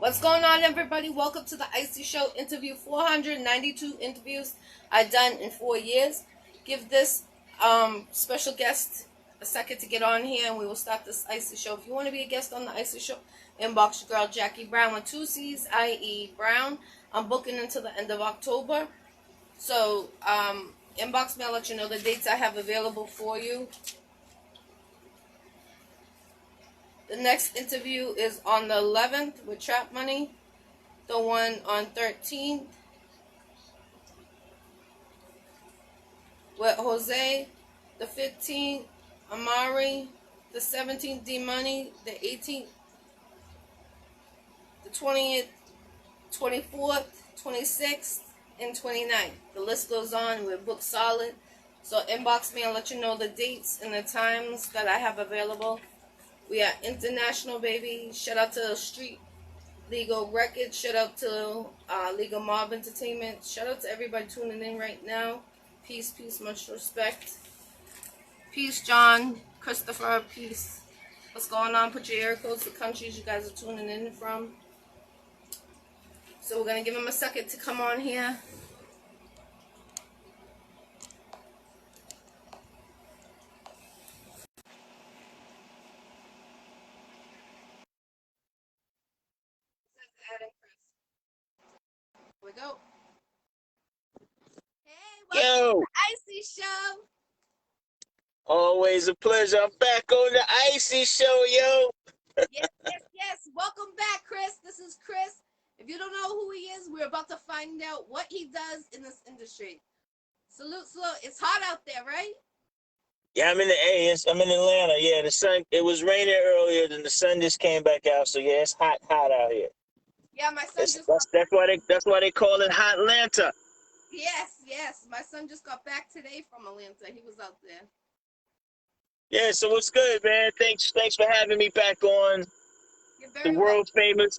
What's going on, everybody? Welcome to the Iccy Show interview. 492 interviews I've done in 4 years. Give this special guest a second to get on here, and we will start this Iccy Show. If you want to be a guest on the Iccy Show, inbox your girl Jackie Brown with 2 C's, I-E Brown. I'm booking until the end of October. So inbox me. I'll let you know the dates I have available for you. The next interview is on the 11th with Trap Money. The one on 13th with Jose. The 15th, Amari. The 17th, D-Money. The 18th, the 20th, 24th, 26th, and 29th. The list goes on. We're booked solid. So inbox me. I'll let you know the dates and the times that I have available. We are international, baby. Shout out to Street Legal Records. Shout out to Legal Mob Entertainment. Shout out to everybody tuning in right now. Peace, peace, much respect. Peace, John, Christopher, peace. What's going on? Put your air codes, the countries you guys are tuning in from. So we're going to give him a second to come on here. Here we go. Hey, welcome to the Iccy Show. Always a pleasure. I'm back on the Iccy Show, yo. Yes. Welcome back, Chris. This is Chris. If you don't know who he is, we're about to find out what he does in this industry. Salute. It's hot out there, right? Yeah, I'm in the A. I'm in Atlanta. Yeah, the sun. It was raining earlier, then the sun just came back out. So yeah, it's hot out here. Yeah, my son That's why they call it Hot Atlanta. Yes. My son just got back today from Atlanta. He was out there. Yeah, so what's good, man? Thanks for having me back on the world famous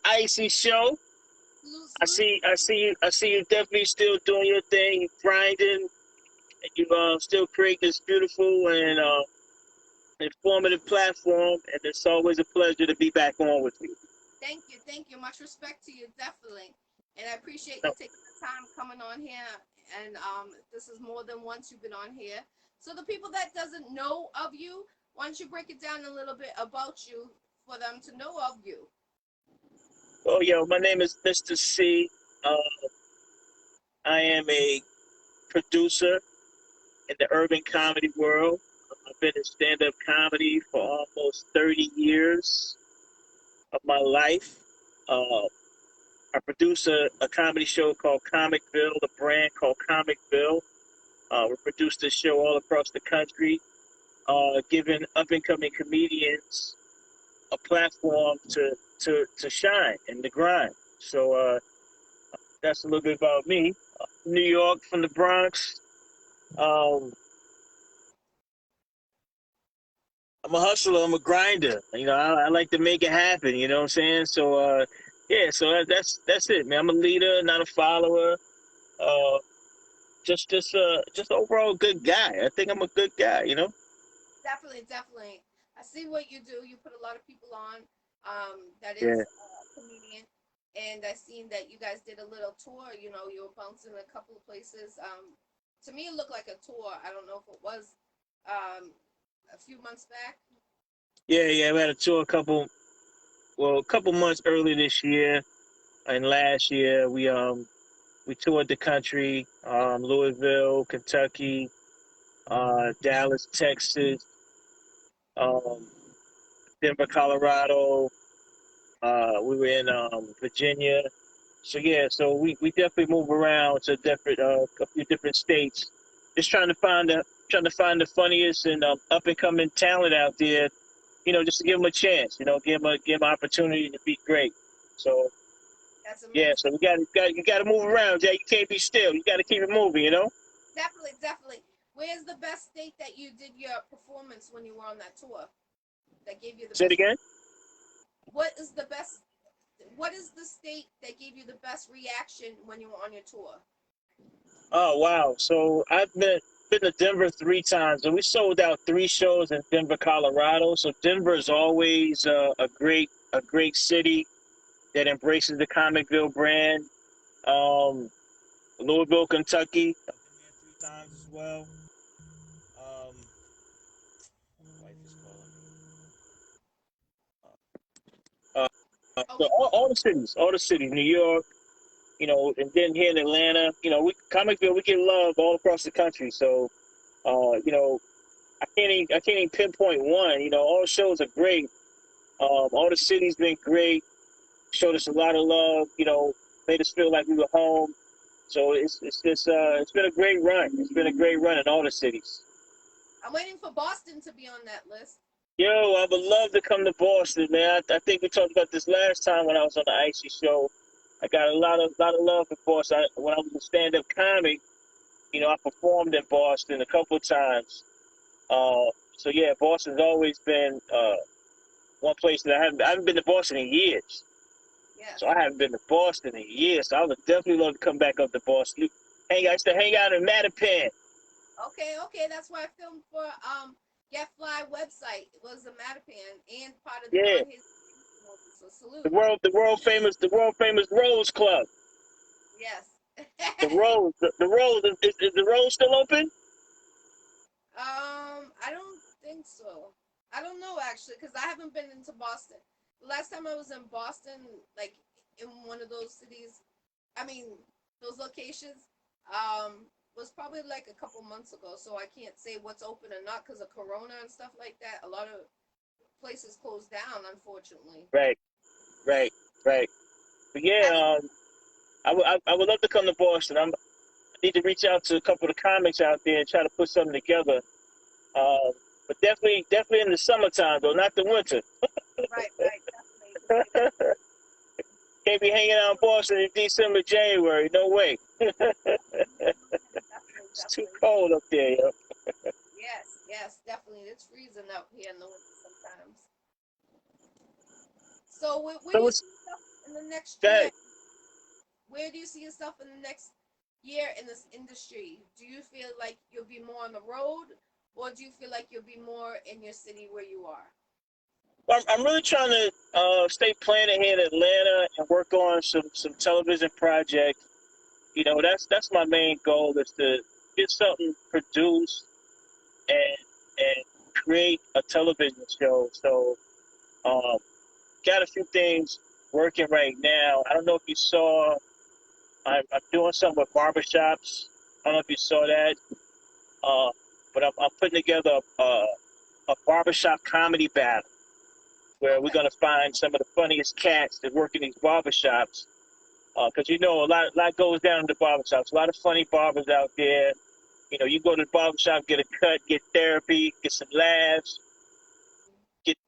Iccy Show. Salute. I see you definitely still doing your thing, you grinding, and you still create this beautiful and informative platform, and it's always a pleasure to be back on with you. Thank you. Much respect to you, definitely. And I appreciate you taking the time coming on here. And this is more than once you've been on here. So the people that doesn't know of you, why don't you break it down a little bit about you for them to know of you? Oh, yo, my name is Mr. C. I am a producer in the urban comedy world. I've been in stand-up comedy for almost 30 years of my life. I produce a comedy show called Comicville, a brand called Comicville. We produce this show all across the country, giving up-and-coming comedians a platform to shine and to grind. So that's a little bit about me. New York, from the Bronx. I'm a hustler. I'm a grinder. You know, I like to make it happen. You know what I'm saying? So, yeah. So that's it, man. I'm a leader, not a follower. Uh, just overall good guy. I think I'm a good guy. You know. Definitely. I see what you do. You put a lot of people on. That is Yeah. a comedian, and I seen that you guys did a little tour. You know, you were bouncing a couple of places. To me, it looked like a tour. I don't know if it was a few months back. Yeah. We had a tour a couple months early this year, and last year we toured the country, Louisville, Kentucky, Dallas, Texas, um, Denver, Colorado. We were in Virginia. So yeah, so we definitely move around to different a few different states, just trying to find the funniest and up and coming talent out there. You know, just to give them a chance. You know, give them an opportunity to be great. So That's amazing. yeah, so you got to move around. Yeah, you can't be still. You got to keep it moving. You know. Definitely. Where's the best state that you did your performance when you were on that tour? That gave you the Say it best. again. What is the best? What is the state that gave you the best reaction when you were on your tour? Oh wow! So I've been to Denver 3 times, and we sold out 3 shows in Denver, Colorado. So Denver is always a great city. that embraces the Comicville brand. Um, Louisville, Kentucky. I've been there 3 times as well. My wife is calling me. So Okay. all the cities, New York, and then here in Atlanta, we Comicville, we get love all across the country. So, I can't even pinpoint one. All the shows are great. All the cities been great. Showed us a lot of love. Made us feel like we were home. So it's been a great run. It's been a great run in all the cities. I'm waiting for Boston to be on that list. Yo, I would love to come to Boston, man. I think we talked about this last time when I was on the Iccy Show. I got a lot of love for Boston. When I was a stand-up comic, I performed in Boston a couple of times. So yeah, Boston's always been one place that I haven't been to Boston in years. Yes. So I haven't been to Boston in years. So I would definitely love to come back up to Boston. I used to hang out in Mattapan. Okay, that's where I filmed for Get Fly website. It was a Mattapan and part of the Yeah, Don Hayes movie. So salute. the world famous Rose Club. Yes. The Rose is the Rose still open? I don't think so. I don't know actually, because I haven't been into Boston. The last time I was in Boston, like in one of those cities, I mean those locations, was probably like a couple months ago. So I can't say what's open or not because of Corona and stuff like that. A lot of places closed down, unfortunately. Right, right, right. But Have you? yeah, I would love to come to Boston. I need to reach out to a couple of the comics out there and try to put something together. But definitely in the summertime though, not the winter. Right, definitely. The city. Can't be hanging out in Boston in December, January. No way. It's too Definitely. cold up there, yo. Yes, definitely. It's freezing up here in the winter sometimes. So where do So you what's see yourself in the next year? that? Where do you see yourself in the next year in this industry? Do you feel like you'll be more on the road, or do you feel like you'll be more in your city where you are? Well, I'm really trying to stay planted here in Atlanta and work on some television projects. That's my main goal is to get something produced and and create a television show. So um, got a few things working right now. I don't know if you saw. I'm doing something with barbershops. I don't know if you saw that, uh, but I'm putting together a barbershop comedy battle where we're Okay. gonna find some of the funniest cats that work in these barbershops. Because a lot goes down in the barbershops. A lot of funny barbers out there. You go to the barbershop, get a cut, get therapy, get some laughs,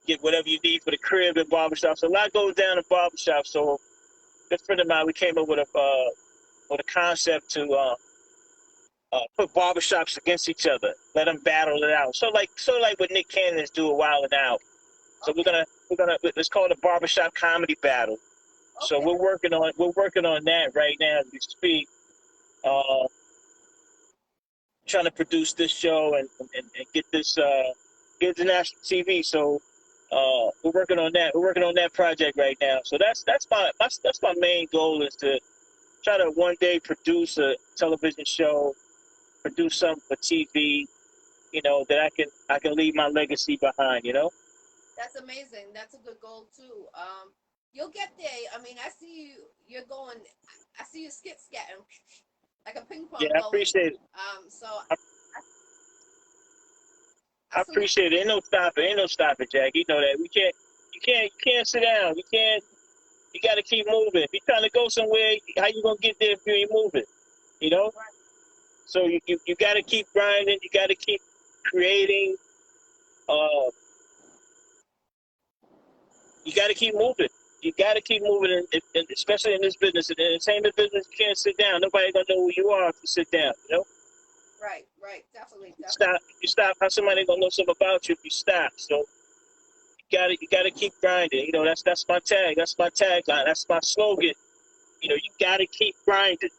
get whatever you need for the crib at barbershops. So a lot goes down in barbershops. So this friend of mine, we came up with a concept to put barbershops against each other, let them battle it out. So like what Nick Cannon's do a while now. So Okay. we're gonna let's call it a barbershop comedy battle. So Okay. we're working on that right now as we speak. Uh, Trying to produce this show and get this get the national TV. So we're working on that. We're working on that project right now. So that's my main goal is to try to one day produce a television show, produce something for TV. That I can leave my legacy behind. That's amazing. That's a good goal too. You'll get there. I mean, I see you. You're going. I see you skit scatting like a ping Yeah, pong I going. appreciate it. So I, I I salute. appreciate it. Ain't no stopping. Ain't no stopping, Jack. You know that we can't. You can't sit down. You can't. You got to keep moving. If you're trying to go somewhere, how you gonna get there if you ain't moving? You know. Right. So you got to keep grinding. You got to keep creating. Uh, you got to keep moving. You got to keep moving, and especially in this business, in the entertainment business, you can't sit down. Nobody gonna know who you are if you sit down. Right. Definitely. You stop. How somebody gonna know something about you if you stop? So you gotta keep grinding. That's my tag. That's my tagline. That's my slogan. You gotta keep grinding.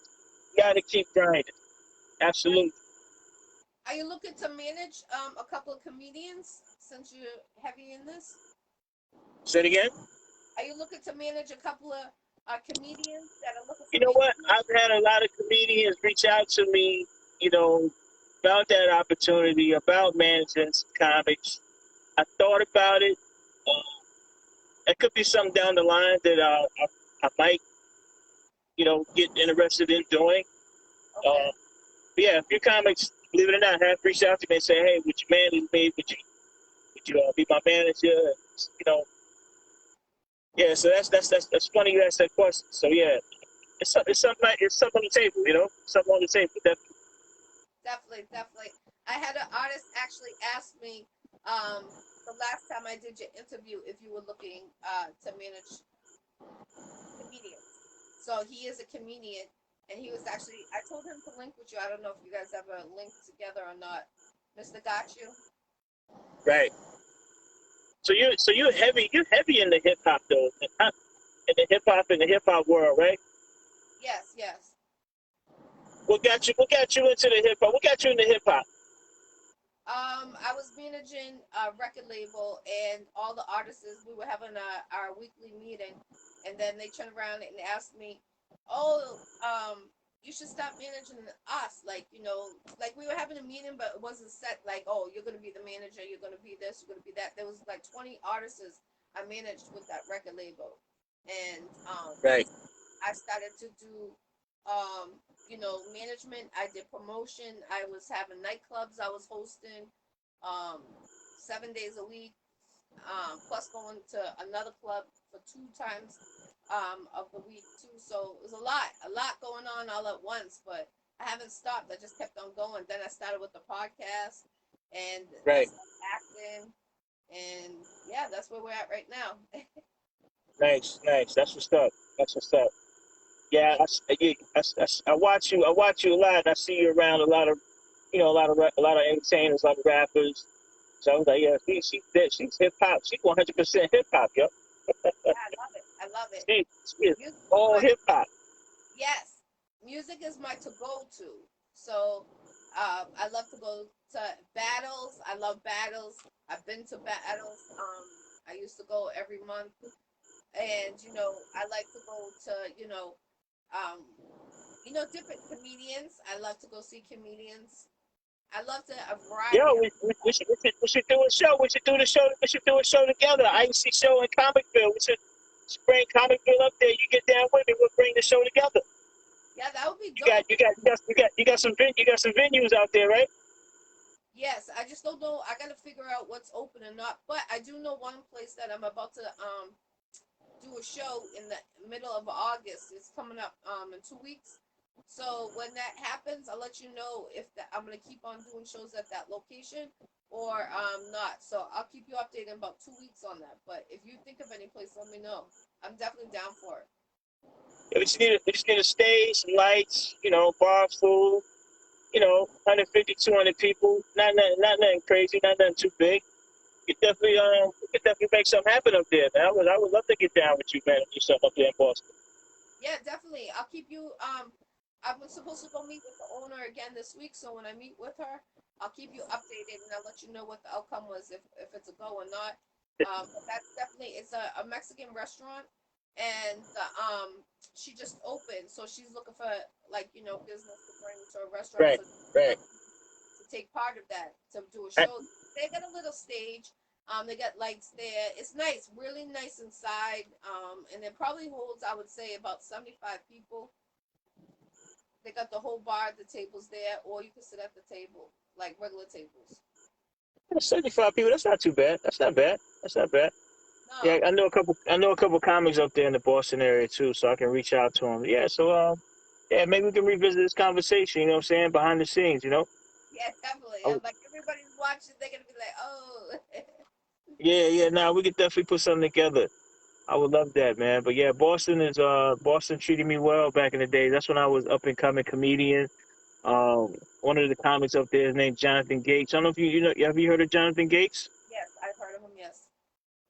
You gotta keep grinding. Absolutely. Are you looking to manage a couple of comedians since you're heavy in this? Say it again. Are you looking to manage a couple of comedians that are looking You for know what? management? I've had a lot of comedians reach out to me, you know, about that opportunity, about managing some comics. I thought about it. Um, it could be something down the line that I might, get interested in doing. Okay. Yeah, a few comics, believe it or not, have reached out to me and say, "Hey, would you manage me? Would you be my manager?" You know, yeah. So that's funny you asked that question. So yeah, it's something on the table. Something on the table. Definitely. Definitely, definitely. I had an artist actually ask me um, the last time I did your interview if you were looking to manage comedians. So he is a comedian, and he was actually. I told him to link with you. I don't know if you guys ever linked together or not, Mister Got you. Right. So you're heavy in the hip hop though, in the hip hop world, right? Yes, yes. What got you into the hip hop? What got you into hip hop? I was managing a record label, and all the artists. We were having our weekly meeting, and then they turned around and asked me, "Oh, you should stop managing us." Like we were having a meeting, but it wasn't set. Like, oh, you're gonna be the manager. You're gonna be this. You're gonna be that. There was like 20 artists I managed with that record label, and Right. I started to do, management. I did promotion. I was having nightclubs. I was hosting, 7 days a week. Plus going to another club for 2 times, of the week too. So it was a lot going on all at once. But I haven't stopped. I just kept on going. Then I started with the podcast, and I Right. started acting, and yeah, that's where we're at right now. Nice. Nice. That's what's up. That's what's up. Yeah, I watch you. I watch you a lot. I see you around a lot of, a lot of entertainers, a lot of rappers. So I was like, yeah, she's hip hop. She's 100% hip hop, yo. Yeah, I love it. I love it. She is Music is all my hip hop. Yes, music is my to go to. So I love to go to battles. I love battles. I've been to battles. I used to go every month, and I like to go to um, different comedians. I love to go see comedians. I love to a Yo, variety of. we should do a show. We should do the show. We should do a show together. Iccy Showw in Comicville. We should bring Comicville up there. You get down with me. We'll bring the show together. Yeah, that would be You got dope. you got you got you got some venues out there, right? Yes, I just don't know. I gotta figure out what's open or not. But I do know one place that I'm about to do a show in the middle of August. It's coming up in 2 weeks. So when that happens, I'll let you know if I'm gonna keep on doing shows at that location or not. So I'll keep you updated in about 2 weeks on that. But if you think of any place, let me know. I'm definitely down for it. Yeah, we just need a stage, some lights, bar full, 150, 200 people. Not nothing crazy, not nothing too big. We could definitely make something happen up there, man. I would love to get down with you, man, and do something up there in Boston. Yeah, definitely. I'll keep you. I'm supposed to go meet with the owner again this week. So when I meet with her, I'll keep you updated and I'll let you know what the outcome was if it's a go or not. But that's definitely it's a Mexican restaurant, and she just opened, so she's looking for business to bring to a restaurant, Right, so she right. wants to take part of that to do a I, show. They got a little stage. They got lights there. It's nice, really nice inside. And it probably holds, I would say, about 75 people. They got the whole bar, the tables there, or you can sit at the table like regular tables. 75 people. That's not too bad. That's not bad. That's not bad. Yeah, No, I know a couple comics up there in the Boston area too, so I can reach out to them. Yeah, so yeah, maybe we can revisit this conversation. You know what I'm saying? Behind the scenes, you know. yeah, definitely. Oh, I'm like everybody's watching. They're gonna be like, oh, yeah, yeah. Nah, we could definitely put something together. I would love that, man. But yeah, Boston treated me well back in the day. That's when I was up and coming comedian. One of the comics up there is named Jonathan Gates. I don't know if have you heard of Jonathan Gates? yes, I've heard of him. Yes.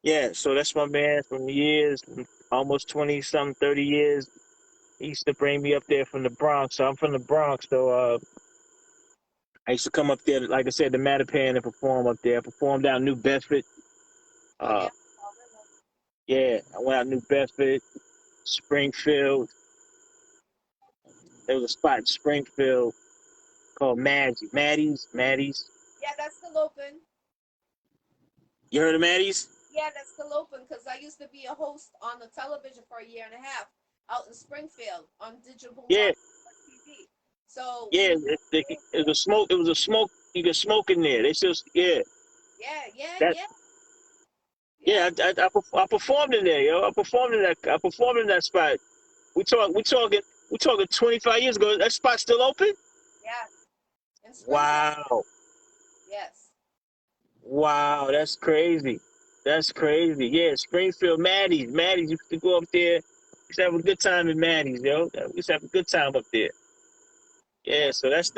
Yeah, so that's my man from years, almost 20 something, 30 years. He used to bring me up there from the Bronx. So I'm from the Bronx, so I used to come up there, like I said, the Mattapan and perform up there. I performed out in New Bedford. Oh Uh, yeah. Fall River. Yeah, I went out New Bedford, Springfield. There was a spot in Springfield called Maddie's. Yeah, that's still open. You heard of Maddie's? Yeah, that's still open because I used to be a host on the television for a year and a half out in Springfield on Digital Yeah, One TV. So yeah. we, It was a smoke. It was a smoke. You could smoke in there. They just yeah. yeah, yeah, That yeah, yeah, yeah. I performed in there, yo. I performed in that spot. We talking 25 years ago. That spot still open? yeah. In Springfield, Wow. yes. Wow, that's crazy. That's crazy. Yeah, Springfield, Maddie's. You used to go up there. Used to have a good time in Maddie's, yo. We used to have a good time up there. Yeah, Yeah. so that's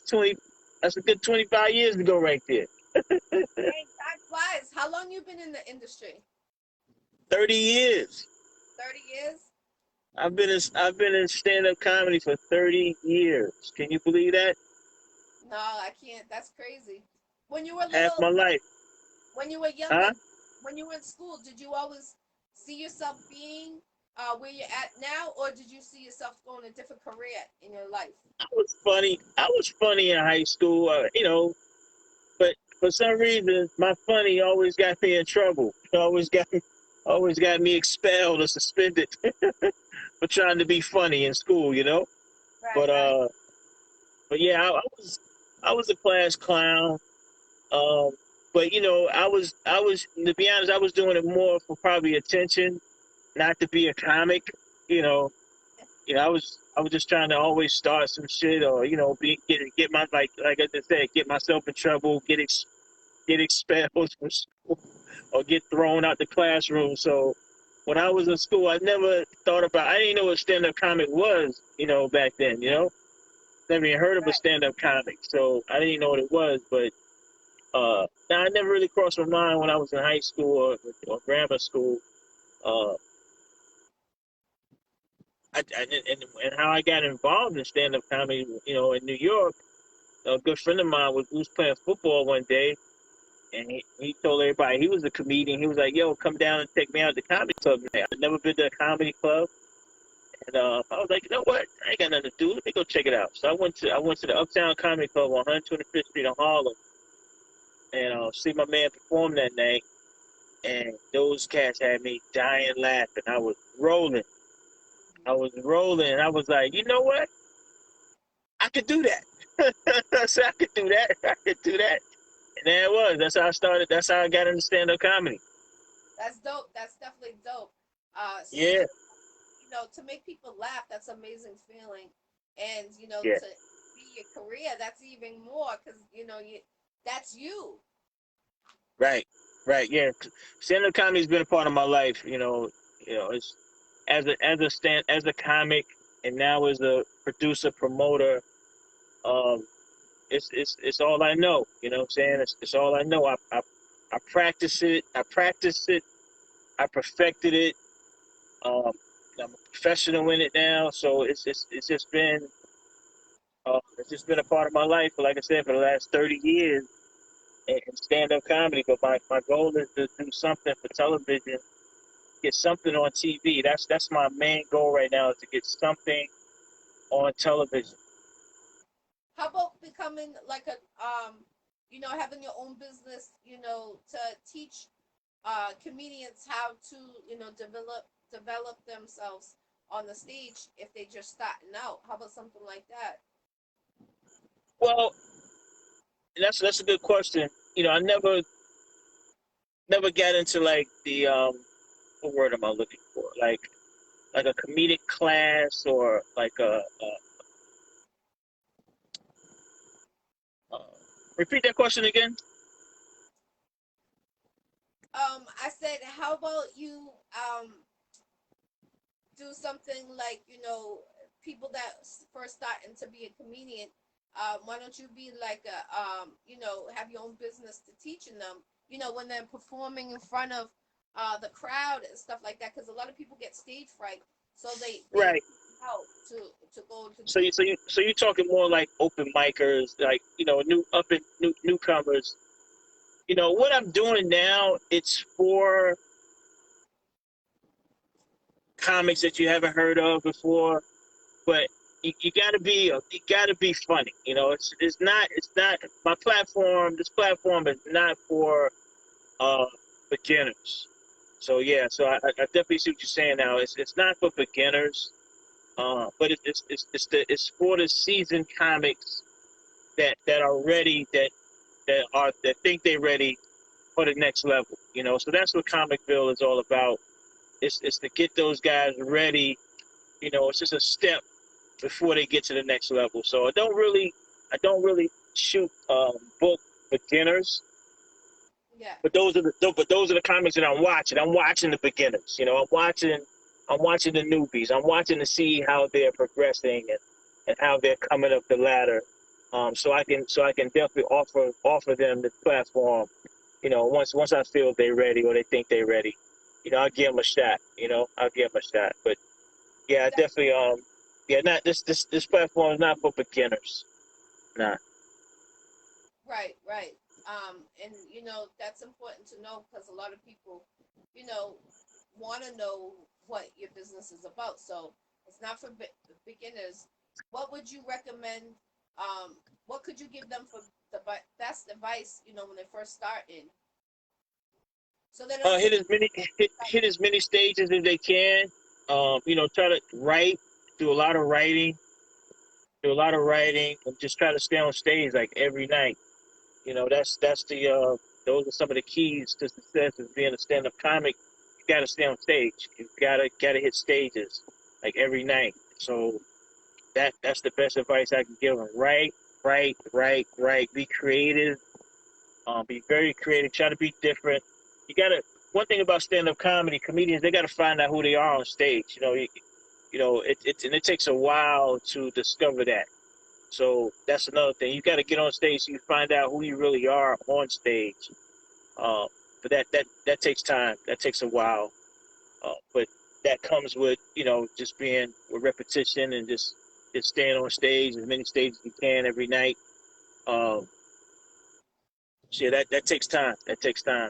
20. That's a good 25 years ago right there. Hey, time flies. How long you been in the industry? 30 years. 30 years? I've been in stand up comedy for 30 years. Can you believe that? No, I can't. That's crazy. When you were Half little, my life. when you were Huh? younger, when you were in school, did you always see yourself being where you're at now, or did you see yourself going a different career in your life? I was funny in high school, but for some reason, my funny always got me in trouble. Always got me expelled or suspended for trying to be funny in school. Right, But right, uh, but yeah, I was a class clown. Um, but I was to be honest, I was doing it more for probably attention, not to be a comic. You know, I was just trying to always start some shit or get my like I just said, get myself in trouble, get expelled from school or get thrown out the classroom. So when I was in school, I never thought about. I didn't know what stand up comic was. Back then. Never even heard of a right. stand up comic, so I didn't know what it was. But now I never really crossed my mind when I was in high school or grammar school. Uh, and how I got involved in stand up comedy. In New York, a good friend of mine was playing football one day, and he told everybody he was a comedian. He was like, "Yo, come down and take me out to the comedy club." I'd never been to a comedy club, and I was like, "You know what? I ain't got nothing to do. Let me go check it out." So I went to the Uptown Comedy Club on 125th Street in Harlem, and see my man perform that night. And those cats had me dying laughing. I was rolling, and I was like, you know what? I could do that. I said I could do that. I could do that. And there it was. That's how I started. That's how I got into stand-up comedy. That's dope. That's definitely dope. Seeing Yeah, to make people laugh, that's an amazing feeling, and yeah, to be your career, that's even more because that's you. right, right, yeah. Stand-up comedy's been a part of my life. It's as a comic, and now as a producer promoter. Um, it's all I know. You know what I'm saying? It's all I know. I practice it. I perfected it. Um, I'm a professional in it now. So it's just been a part of my life. Like I said, for the last 30 years in stand up comedy. But my goal is to do something for television, get something on TV. That's my main goal right now, is to get something on television. How about becoming like a having your own business, to teach comedians how to, develop themselves on the stage if they just starting out. How about something like that? Well, that's a good question. I never got into like the what word am I looking for? Like a comedic class or like uh repeat that question again. I said, how about you do something like, people that first starting to be a comedian, why don't you be like a have your own business to teaching them, when they're performing in front of the crowd and stuff like that, because a lot of people get stage fright, so they Right. out to go to So you're talking more like open micers, like newcomers. What I'm doing now, it's for comics that you haven't heard of before, but you gotta be funny. You know, it's not my platform. This platform is not for uh beginners. So yeah, so I definitely see what you're saying now. It's not for beginners, but it's for the seasoned comics that are ready, that think they're ready for the next level. You know, so that's what Comicville is all about. It's to get those guys ready. You know, it's just a step before they get to the next level. So I don't really shoot book beginners, Yeah. but those are the comics that I'm watching. I'm watching the beginners. You know, I'm watching the newbies. I'm watching to see how they're progressing and how they're coming up the ladder. So I can definitely offer them the platform. You know, once I feel they're ready or they think they're ready, you know, I'll give them a shot. You know, I'll give them a shot. But yeah, Exactly. definitely yeah, not this platform is not for beginners. Nah. Right, right. And that's important to know because a lot of people, you know, want to know what your business is about. So it's not for beginners. What would you recommend? What could you give them for the best advice? When they first start in, so they don't Hit take. as many hit as many stages as they can. You know, try to write, do a lot of writing, and just try to stay on stage like every night. You know, that's the those are some of the keys to success as being a stand up comic. You gotta stay on stage. You gotta hit stages like every night. So that's the best advice I can give them. Write. Be creative. Be very creative. Try to be different. You gotta. One thing about stand up comedy, comedians they gotta find out who they are on stage. You know it takes a while to discover that. So that's another thing. You got to get on stage so you find out who you really are on stage. Uh, but that takes time. That takes a while. But that comes with just being with repetition and just staying on stage as many stages as you can every night. Um, so yeah, that takes time. That takes time.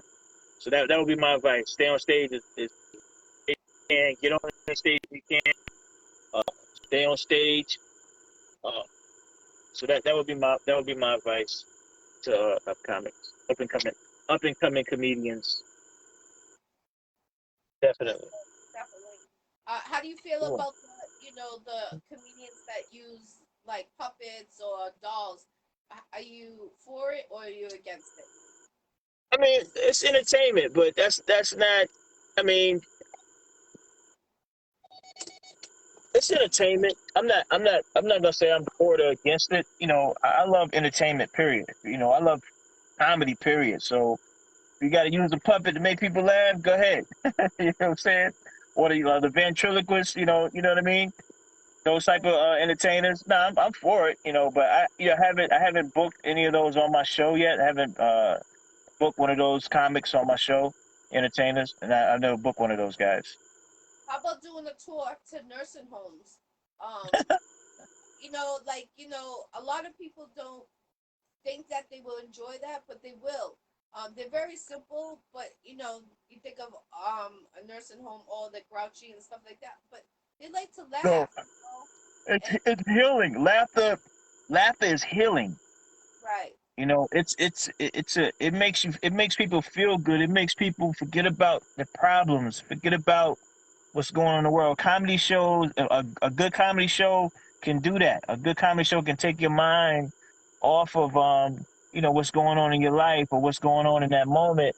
So that would be my advice. Stay on stage as you can. Get on the stage if you can. Uh, Stay on stage. Uh, so that would be my advice to comics, up and coming comedians, Yes, definitely. definitely. How do you feel Cool. about the comedians that use like puppets or dolls? Are you for it or are you against it? I mean, it's entertainment, but that's not. I mean, it's entertainment. I'm not gonna say I'm for or against it. You know, I love entertainment. Period. You know, I love comedy. Period. So if you got to use a puppet to make people laugh, go ahead. You know what I'm saying? Or the ventriloquist. You know what I mean? Those type of entertainers. No, I'm for it. You know, but I haven't booked any of those on my show yet. I haven't booked one of those comics on my show, entertainers, and I've never booked one of those guys. How about doing a tour to nursing homes? A lot of people don't think that they will enjoy that, but they will. They're very simple, but you think of a nursing home, all the grouchy and stuff like that, but they like to No, laugh, and it's healing. Laughter is healing. right. You know, it makes people feel good. It makes people forget about the problems, forget about what's going on in the world. Comedy shows, a good comedy show can do that. A good comedy show can take your mind off of what's going on in your life or what's going on in that moment.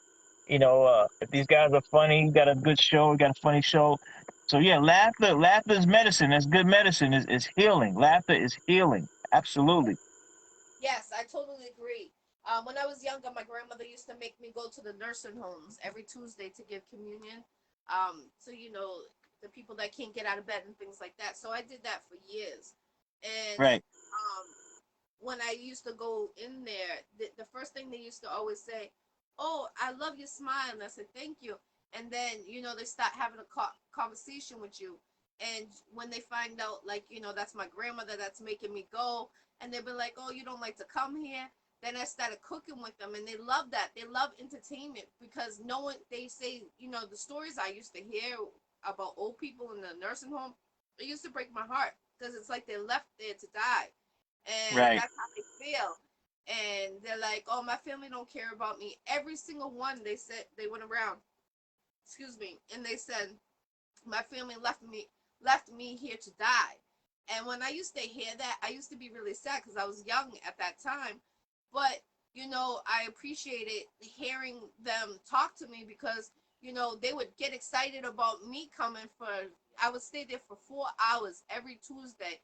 If these guys are funny, you got a good show, you got a funny show. So yeah, laughter is medicine. That's good medicine. Is healing. Laughter is healing. Absolutely. Yes, I totally agree. When I was younger, my grandmother used to make me go to the nursing homes every Tuesday to give communion. So the people that can't get out of bed and things like that. So I did that for years, and Right. when I used to go in there, the first thing they used to always say, "Oh, I love your smile," and I said, "Thank you." And then they start having a conversation with you, and when they find out, like that's my grandmother that's making me go, and they'll be like, "Oh, you don't like to come here." Then I started cooking with them, and they love that. They love entertainment because no one. They say, the stories I used to hear. about old people in the nursing home, it used to break my heart because it's like they left there to die, and Right. that's how they feel. And they're like, "Oh, my family don't care about me." Every single one, they said, they went around, excuse me, and they said my family left me here to die. And when I used to hear that, I used to be really sad because I was young at that time. But I appreciated hearing them talk to me because they would get excited about me coming for. I would stay there for 4 hours every Tuesday.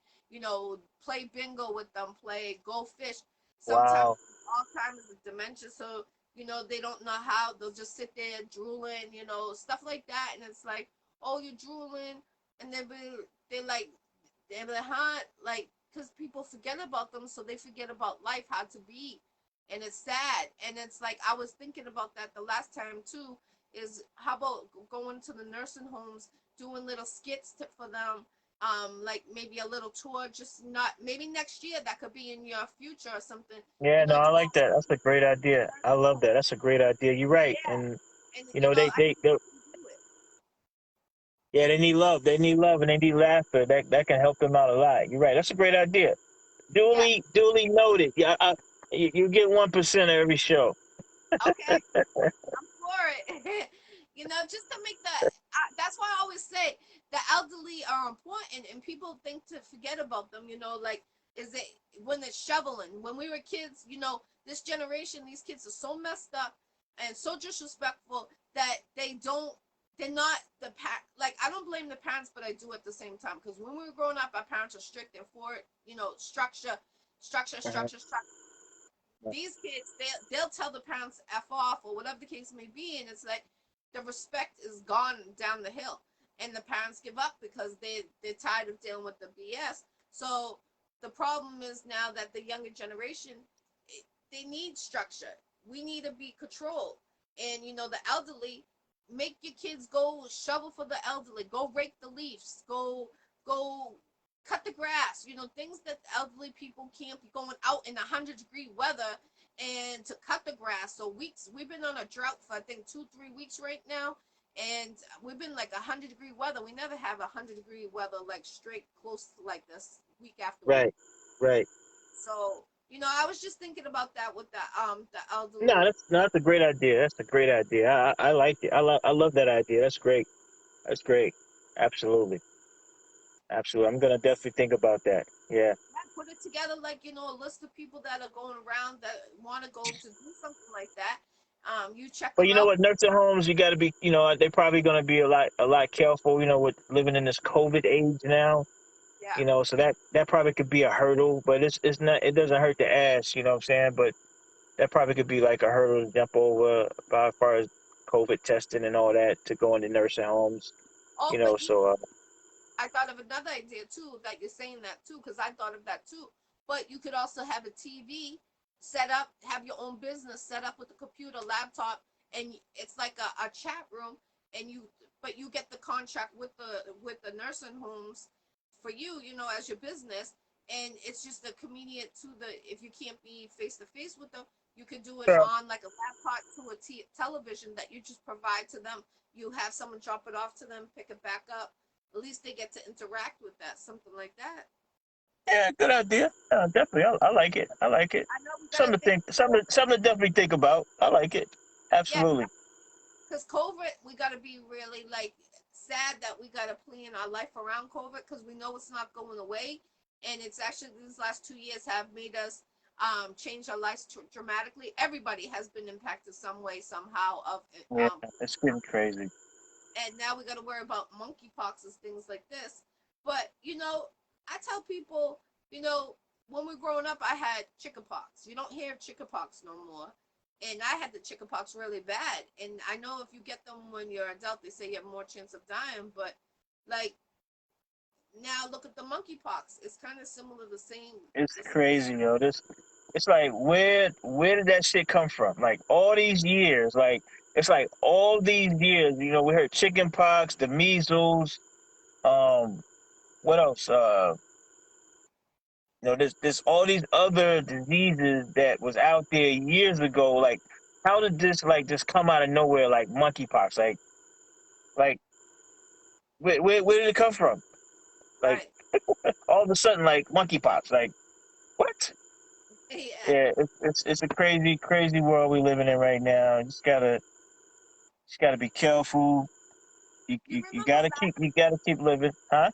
Play bingo with them, play go fish. Sometimes Wow. Alzheimer's and dementia, so they don't know how. They'll just sit there drooling, stuff like that, and it's like, "Oh, you're drooling," and they're like, huh? Like, because people forget about them, so they forget about life, how to be. And it's sad. And it's like, I was thinking about that the last time, too, is how about going to the nursing homes, doing little skits for them, like maybe a little tour, just not, maybe next year, that could be in your future or something, Yeah, no, I to go like that. That's a great to the idea. I nursing love home. that. That's a great idea. You're right. Yeah. And And, I they think we can do it. yeah, they need love. They need love and they need laughter. That can help them out a lot. You're right. That's a great idea. Yeah. Duly noted. Yeah, you get 1% of every show. Okay. I'm for it. Just to make that's why I always say the elderly are important and people think to forget about them, like, is it when it's shoveling. When we were kids, this generation, these kids are so messed up and so disrespectful that they're not like, I don't blame the parents, but I do at the same time. Because when we were growing up, our parents are strict and for it, structure, structure, Uh-huh. structure, structure. These kids, they'll tell the parents f off or whatever the case may be, and it's like the respect is gone down the hill, and the parents give up because they're tired of dealing with the BS. So the problem is now that the younger generation, they need structure. We need to be controlled, and the elderly, make your kids go shovel for the elderly, go rake the leaves, go cut the grass, things that elderly people can't be going out in 100-degree weather and to cut the grass. So we've been on a drought for, I think, 2-3 weeks right now, and we've been like 100-degree weather. We never have 100-degree weather like straight close to like this week after week. Right. Right. So I was just thinking about that with the No, elderly. that's a great idea. That's a great idea. I like it. I love that idea. That's great. That's great. Absolutely. Absolutely. I'm gonna definitely think about that. Yeah. Yeah, put it together, like, a list of people that are going around that want to go to do something like that. You check But them you know out. what, nursing homes, you got to be, they're probably going to be a lot careful, with living in this COVID age now, Yeah. so that probably could be a hurdle, but it's not, it doesn't hurt to ask, you know what I'm saying? But that probably could be like a hurdle to jump over about as far as COVID testing and all that to go into nursing homes, Oh, but so, I thought of another idea too, that you're saying that too, because I thought of that too. But you could also have a TV set up, have your own business set up with a computer, laptop, and it's like a chat room, and but you get the contract with the nursing homes for you, as your business, and it's just a convenient to the, if you can't be face to face with them, you could do it yeah, on like a laptop to a television that you just provide to them. You have someone drop it off to them, pick it back up. At least they get to interact with that, something like that. yeah, good idea. Definitely. I like it. I like it. I know we gotta Something to think. think, something to definitely think about. I like it. Yeah, Absolutely. because COVID, we gotta be really like sad that we gotta plan our life around COVID because we know it's not going away, and it's actually these last 2 years have made us change our lives dramatically. Everybody has been impacted some way somehow of Yeah, it's getting crazy. and now we got to worry about monkeypox and things like this. But I tell people, you know, when we were growing up, I had chickenpox. You don't hear chickenpox no more, and I had the chickenpox really bad. And I know if you get them when you're an adult, they say you have more chance of dying. But like now, look at the monkeypox. It's kind of similar, the same. It's This, crazy, yo. It's like where did that shit come from? Like all these years, like it's like all these years, we heard chicken pox, the measles, um, what else? There's all these other diseases that was out there years ago. Like, how did this like just come out of nowhere like monkeypox? Like where did it come from? Like Right. all of a sudden, like monkeypox. Like what? Yeah. Yeah, it's a crazy world we living in right now. You just gotta be careful. You, You you, you remember gotta last? you gotta keep living, huh?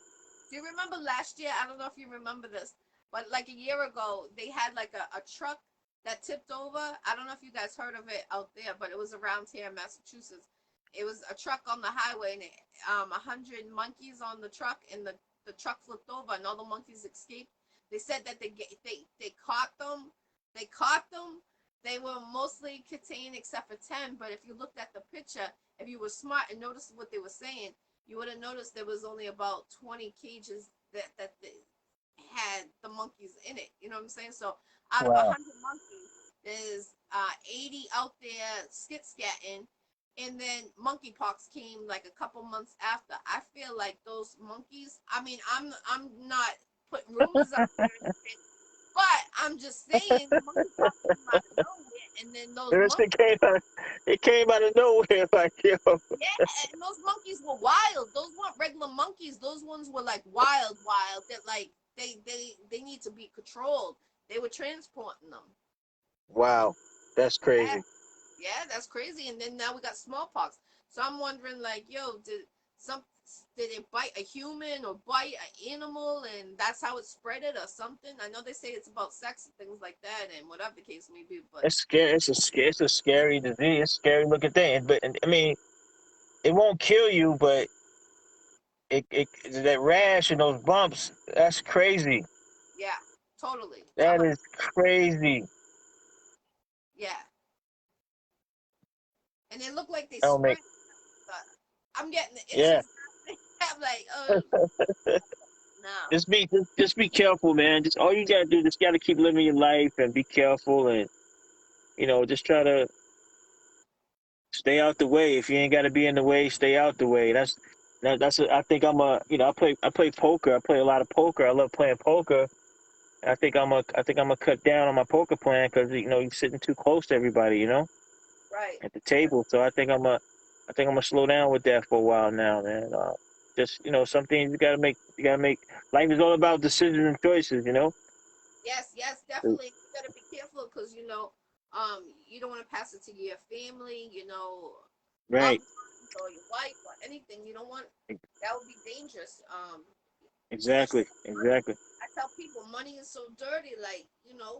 Do you remember last year? I don't know if you remember this, but like a year ago, they had like a truck that tipped over. I don't know if you guys heard of it out there, but it was around here in Massachusetts. It was a truck on the highway, and 100 monkeys on the truck, and the truck flipped over, and all the monkeys escaped. They said that they caught them. They caught them. They were mostly contained except for 10. But if you looked at the picture, if you were smart and noticed what they were saying, you would have noticed there was only about 20 cages that had the monkeys in it. You know what I'm saying? So out of Wow. 100 monkeys, there's 80 out there skit scatting, and then monkeypox came like a couple months after. I feel like those monkeys. I mean, I'm not putting rumors out there, but I'm just saying monkeypox came out of nowhere, and then those It monkeys. came out of nowhere, like yo. Yeah, and those monkeys were wild. Those weren't regular monkeys. Those ones were like wild, wild. That like they need to be controlled. They were transporting them. Wow, that's Yeah, crazy. yeah, that's crazy. And then now we got smallpox. So I'm wondering, like, yo, some did it bite a human or bite an animal, and that's how it spread it or something? I know they say it's about sex and things like that, and whatever the case may be. But It's scary. It's a scary disease. It's a scary looking thing. But I mean, it won't kill you, but it that rash and those bumps. That's crazy. yeah, totally, That is crazy. yeah. And they look like they That'll make spread. But I'm getting the yeah. itches. I'm like, oh no. Just be careful, man. Just all you gotta do, just gotta keep living your life and be careful, and just try to stay out the way. If you ain't gotta be in the way, stay out the way. I think I play poker. I play a lot of poker. I love playing poker. I think I'm gonna cut down on my poker playing because you're sitting too close to everybody, Right. at the table. So I think I'm gonna slow down with that for a while now, man. Just some things you gotta make. You gotta make. Life is all about decisions and choices. Yes, yes, definitely. You gotta be careful because you don't want to pass it to your family, Right. loved ones or your wife or anything. You don't want that would be dangerous. Exactly. Money. Exactly. I tell people money is so dirty. Like,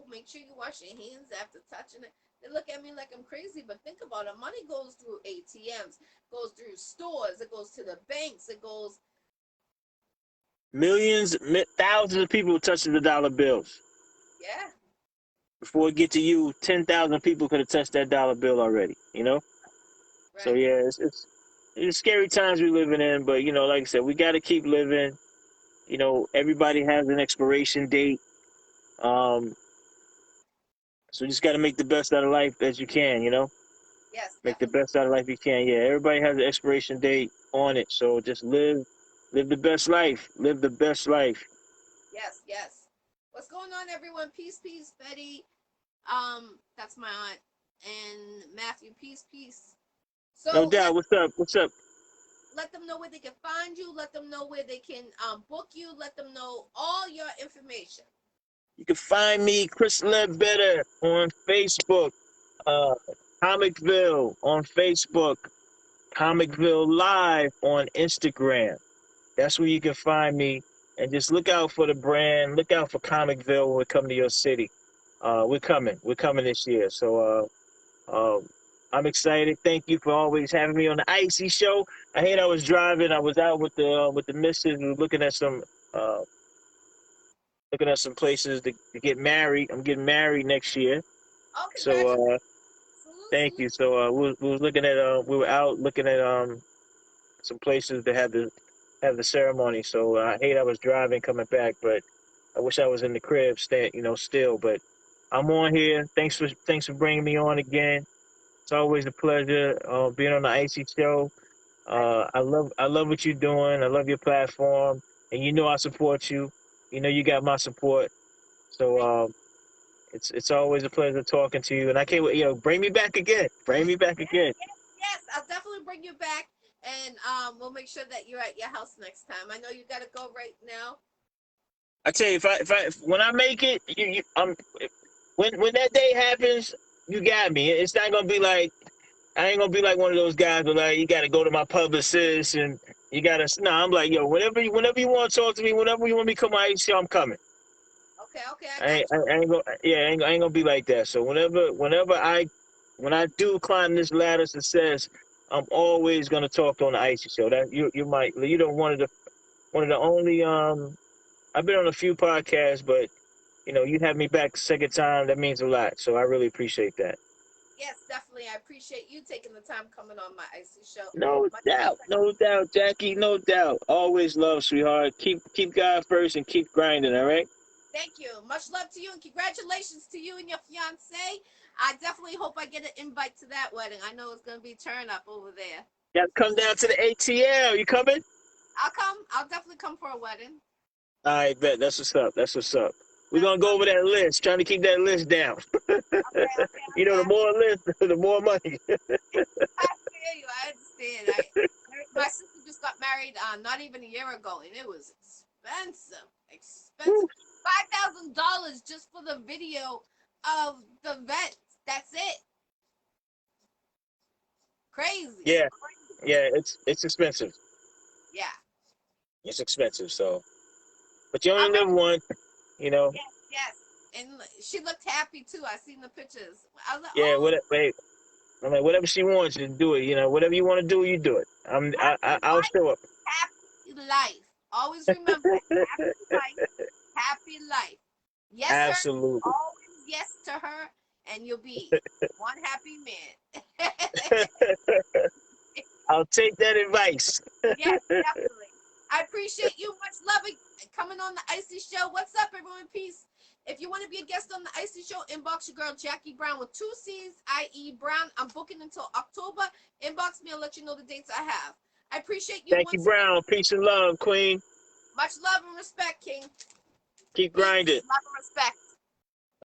make sure you wash your hands after touching it. They look at me like I'm crazy, but think about it. Money goes through ATMs, goes through stores, it goes to the banks, it goes. Millions, thousands of people touching the dollar bills. Yeah, Before it get to you, 10,000 people could have touched that dollar bill already. So right. yeah, it's scary times we're living in, but like I said, we got to keep living. Everybody has an expiration date. Um, so you just got to make the best out of life as you can. Yes, Make the definitely. best out of life you can. Yeah, everybody has an expiration date on it. So just live the best life. Live the best life. Yes, yes. What's going on, everyone? Peace, peace, Betty. That's my aunt. And Matthew, peace, peace. No So doubt. What's up? What's up? let them know where they can find you. Let them know where they can book you. Let them know all your information. You can find me, Chris Ledbetter, on Facebook. Uh, Comicville on Facebook. Comicville Live on Instagram. That's where you can find me. And just look out for the brand. Look out for Comicville when we come to your city. We're coming. We're coming this year. So I'm excited. Thank you for always having me on the Iccy Show. I hate I was driving. I was out with the missus. We were uh, looking at some places to get married. I'm getting married next year. Oh, So congratulations. Salute, thank salute. you. So we was looking at we were out looking at some places to have the ceremony. So I hate I was driving coming back, but I wish I was in the crib, still. But I'm on here. Thanks for bringing me on again. It's always a pleasure being on the Iccy Show. Thank you. I love what you're doing. I love your platform, and I support you. You got my support. So Thank you. it's always a pleasure talking to you, and I can't wait. Bring me back again. Bring me back Yes, again. yes, yes. I'll definitely bring you back. and we'll make sure that you're at your house next time. I know you gotta go right now. I tell you, when I make it, when that day happens, you got me. It's not gonna be like I ain't gonna be like one of those guys where like you got to go to my publicist and you got to. No, I'm like yo, whenever you want to talk to me, whenever you want me to come out, I'm coming. Okay, okay, I got you. I ain't gonna yeah, I ain't gonna be like that. So when I do climb this ladder of success, I'm always gonna talk on the Iccy Show. That you might one of the only I've been on a few podcasts, but you have me back the second time. That means a lot. So I really appreciate that. Yes, definitely. I appreciate you taking the time coming on my Iccy Show. No My doubt, no doubt, Jackie, no doubt. Always love, sweetheart. Keep God first and keep grinding. All right. Thank you. Much love to you and congratulations to you and your fiance. I definitely hope I get an invite to that wedding. I know it's gonna be turn up over there. Got to come down to the ATL. You coming? I'll come. I'll definitely come for a wedding. I bet. That's what's up. That's what's up. We're That's gonna go love. over that list, trying to keep that list down. Okay, okay, okay. The more list, the more money. I hear you. I understand. My sister just got married not even a year ago, and it was expensive. Expensive. $5,000 just for the video of the event. That's it. Crazy. Yeah, Crazy. yeah. It's expensive. Yeah. It's expensive. So, but you All only live right. once. You know. Yes, yes. And she looked happy too. I seen the pictures. I was like, Yeah. oh, Wait. I'm like, whatever she wants, you do it. Whatever you want to do, you do it. happy I'll life, show up. happy life. Always remember that. Happy life, happy life. Yes, her. Absolutely. Always yes to her, and you'll be one happy man. I'll take that advice. Yes, definitely. I appreciate you. Much love coming on the Iccy Show. What's up, everyone? Peace. If you want to be a guest on the Iccy Show, inbox your girl Jackie Brown with 2 C's, I.E. Brown. I'm booking until October. Inbox me. I'll let you know the dates I have. I appreciate you Jackie once again. Brown, peace and love, Queen. Much love and respect, King. Keep Peace, grinding. love and respect.